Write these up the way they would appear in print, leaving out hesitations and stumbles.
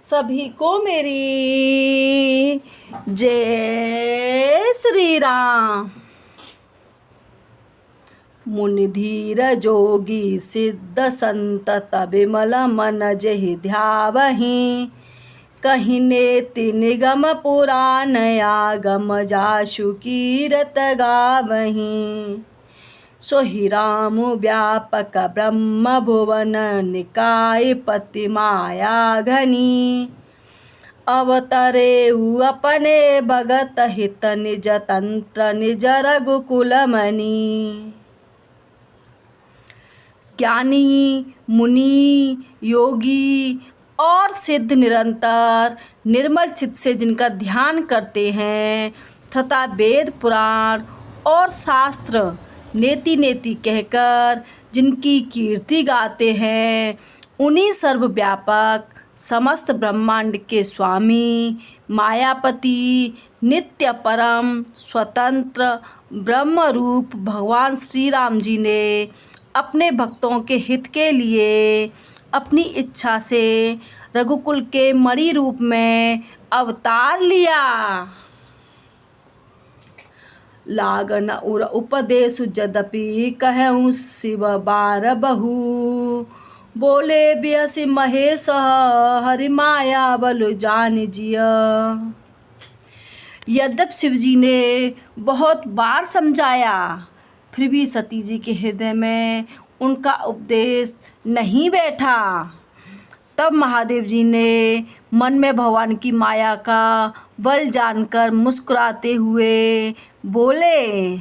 सभी को मेरी जय श्री राम। मुनि धीर जोगी सिद्ध संत तबिमल मन जहि ध्यावहि। कहीं नेति निगम पुराण आगम जासु कीरत गावहि। सोहि राम व्यापक ब्रह्म भुवन निकाय पति माया घनी। अवतरेउ अपने भगत हित निज तंत्र निज रघुकुल मनि। ज्ञानी मुनि योगी और सिद्ध निरंतर निर्मल चित्त से जिनका ध्यान करते हैं तथा वेद पुराण और शास्त्र नेति नेति कहकर जिनकी कीर्ति गाते हैं, उन्हीं सर्वव्यापक समस्त ब्रह्मांड के स्वामी मायापति नित्य परम स्वतंत्र ब्रह्म रूप भगवान श्री राम जी ने अपने भक्तों के हित के लिए अपनी इच्छा से रघुकुल के मणि रूप में अवतार लिया। लागन उर उपदेश जदपि कहूँ शिव बार बहु। बोले बियसि महेश हरि माया बल जान जिया। यद्यपि शिव जी ने बहुत बार समझाया, फिर भी सती जी के हृदय में उनका उपदेश नहीं बैठा। तब महादेव जी ने मन में भगवान की माया का बल जानकर मुस्कुराते हुए बोले,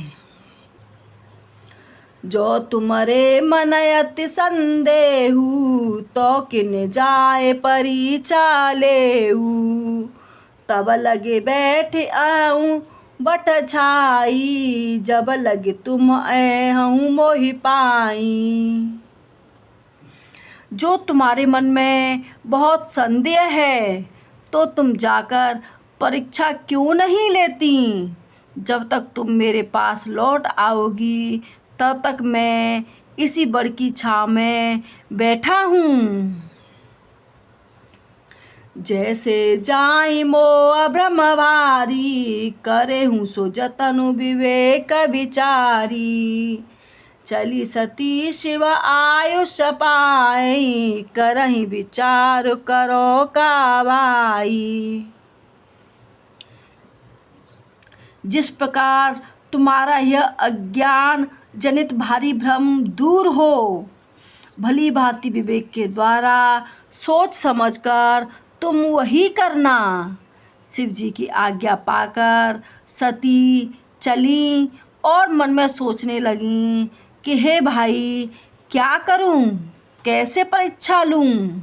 जो तुम्हारे मन अति संदेहु तो किन जाए परिचालेहु। तब लगे बैठे आऊँ बट छाई, जब लगे तुम ऐहूँ मोहि पाई। जो तुम्हारे मन में बहुत संदेह है तो तुम जाकर परीक्षा क्यों नहीं लेती। जब तक तुम मेरे पास लौट आओगी तब तक मैं इसी बड़ की छाँव में बैठा हूँ। जैसे जाई मोह भ्रम भारी, करे हूँ सो जतनु विवेक विचारी। चली सती शिव आयुष पाई, करहि विचार करो कावाई। जिस प्रकार तुम्हारा यह अज्ञान जनित भारी भ्रम दूर हो, भली भांति विवेक के द्वारा सोच समझकर तुम वही करना। शिव जी की आज्ञा पाकर सती चली और मन में सोचने लगी कि हे भाई, क्या करूं, कैसे परीक्षा लूं।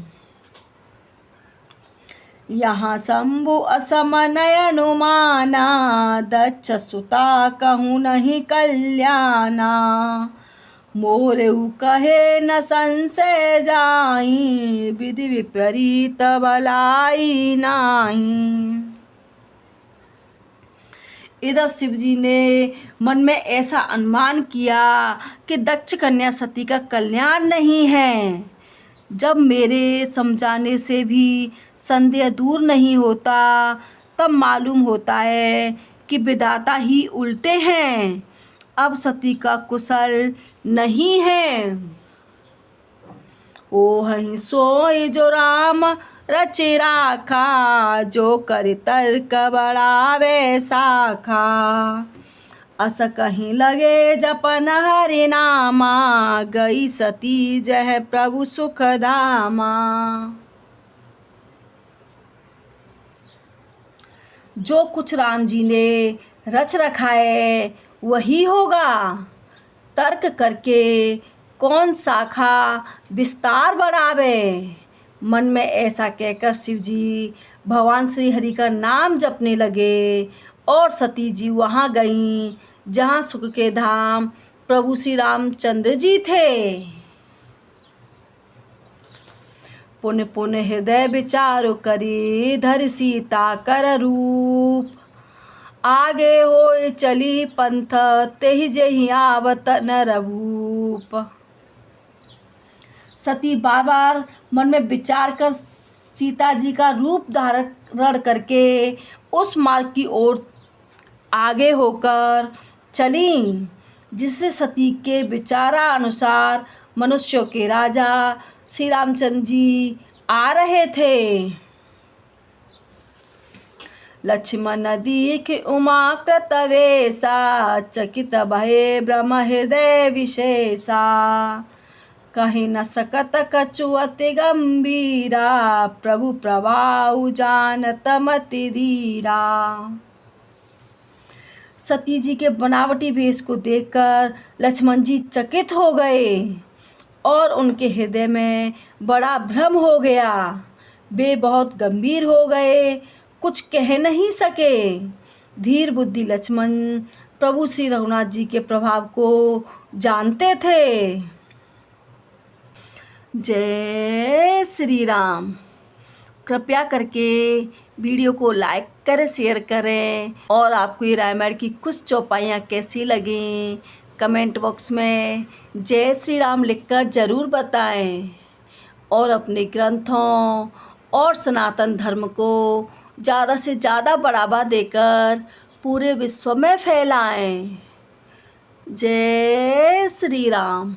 यहाँ शंभु असम नयनुमाना, दक्ष सुता कहूँ नहीं कल्याणा। मोरेऊ कहे न संशय जाई, विधि विपरीत भलाई नाही। इधर शिव जी ने मन में ऐसा अनुमान किया कि दक्ष कन्या सती का कल्याण नहीं है। जब मेरे समझाने से भी संदेह दूर नहीं होता, तब मालूम होता है कि विधाता ही उल्टे हैं। अब सती का कुशल नहीं है। ओहि सोई जो राम रचे राखा, जो कर तर्क बढ़ावे शाखा। अस कहीं लगे जपन हरि नामा, गई सती जह प्रभु सुख धामा। जो कुछ राम जी ने रच रखा है वही होगा। तर्क करके कौन शाखा विस्तार बढ़ावे। मन में ऐसा कहकर शिव जी भगवान श्री हरि का नाम जपने लगे और सती जी वहाँ गईं जहाँ सुख के धाम प्रभु श्री रामचंद्र जी थे। पुण्य पुण्य हृदय विचारो करी, धर सीता कर रूप। आगे होए चली पंथ, तेहि जहि आवत नरभूप। सती बार बार मन में विचार कर सीता जी का रूप धारण करके उस मार्ग की ओर आगे होकर चली जिससे सती के विचारा अनुसार मनुष्यों के राजा श्री रामचंद्र जी आ रहे थे। लक्ष्मण दीख उमा कृतवेशा, चकित भये ब्रह्म हृदय विशेषा। कहि न सकत कछु अति गंभीरा, प्रभु प्रभाउ जानत मति धीरा। सती जी के बनावटी वेश को देखकर लक्ष्मण जी चकित हो गए और उनके हृदय में बड़ा भ्रम हो गया। वे बहुत गंभीर हो गए, कुछ कह नहीं सके। धीर बुद्धि लक्ष्मण प्रभु श्री रघुनाथ जी के प्रभाव को जानते थे। जय श्री राम। कृपया करके वीडियो को लाइक करें, शेयर करें और आपको ये रामायण की कुछ चौपाइयाँ कैसी लगीं कमेंट बॉक्स में जय श्री राम लिखकर ज़रूर बताएं और अपने ग्रंथों और सनातन धर्म को ज़्यादा से ज़्यादा बढ़ावा देकर पूरे विश्व में फैलाएं। जय श्री राम।